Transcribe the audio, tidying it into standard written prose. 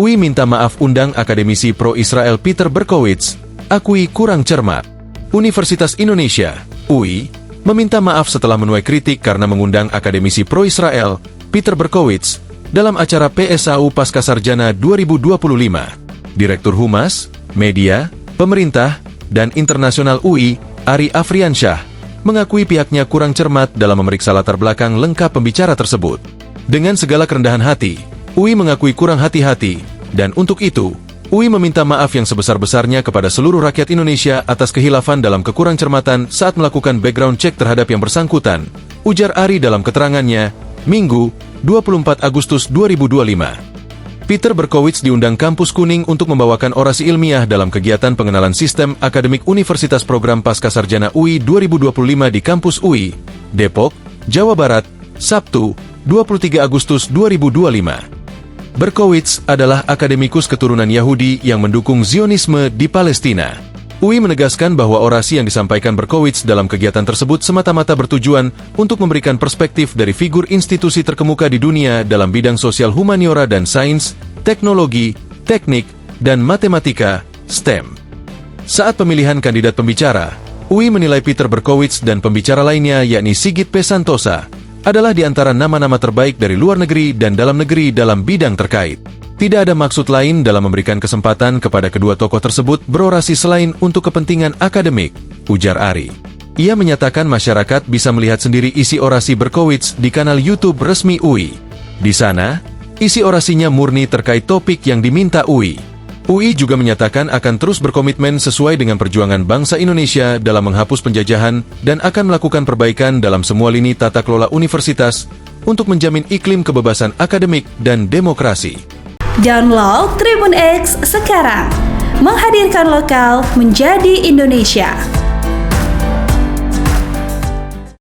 UI minta maaf undang akademisi pro-Israel Peter Berkowitz, akui kurang cermat. Universitas Indonesia, UI, meminta maaf setelah menuai kritik karena mengundang akademisi pro-Israel, Peter Berkowitz, dalam acara PSAU Pascasarjana 2025. Direktur Humas, Media, Pemerintah, dan Internasional UI, Ari Afriansyah, mengakui pihaknya kurang cermat dalam memeriksa latar belakang lengkap pembicara tersebut. Dengan segala kerendahan hati, UI mengakui kurang hati-hati, dan untuk itu, UI meminta maaf yang sebesar-besarnya kepada seluruh rakyat Indonesia atas kehilafan dalam kekurangcermatan saat melakukan background check terhadap yang bersangkutan, ujar Ari dalam keterangannya, Minggu, 24 Agustus 2025. Peter Berkowitz diundang Kampus Kuning untuk membawakan orasi ilmiah dalam kegiatan pengenalan sistem akademik Universitas Program Pascasarjana UI 2025 di Kampus UI, Depok, Jawa Barat, Sabtu, 23 Agustus 2025. Berkowitz adalah akademikus keturunan Yahudi yang mendukung Zionisme di Palestina. UI menegaskan bahwa orasi yang disampaikan Berkowitz dalam kegiatan tersebut semata-mata bertujuan untuk memberikan perspektif dari figur institusi terkemuka di dunia dalam bidang sosial humaniora dan sains, teknologi, teknik, dan matematika, STEM. Saat pemilihan kandidat pembicara, UI menilai Peter Berkowitz dan pembicara lainnya yakni Sigit P. Santosa adalah di antara nama-nama terbaik dari luar negeri dan dalam negeri dalam bidang terkait. Tidak ada maksud lain dalam memberikan kesempatan kepada kedua tokoh tersebut berorasi selain untuk kepentingan akademik, ujar Ari. Ia menyatakan masyarakat bisa melihat sendiri isi orasi Berkowitz di kanal YouTube resmi UI. Di sana, isi orasinya murni terkait topik yang diminta UI. UI juga menyatakan akan terus berkomitmen sesuai dengan perjuangan bangsa Indonesia dalam menghapus penjajahan dan akan melakukan perbaikan dalam semua lini tata kelola universitas untuk menjamin iklim kebebasan akademik dan demokrasi. Download Tribun X sekarang, menghadirkan lokal menjadi Indonesia.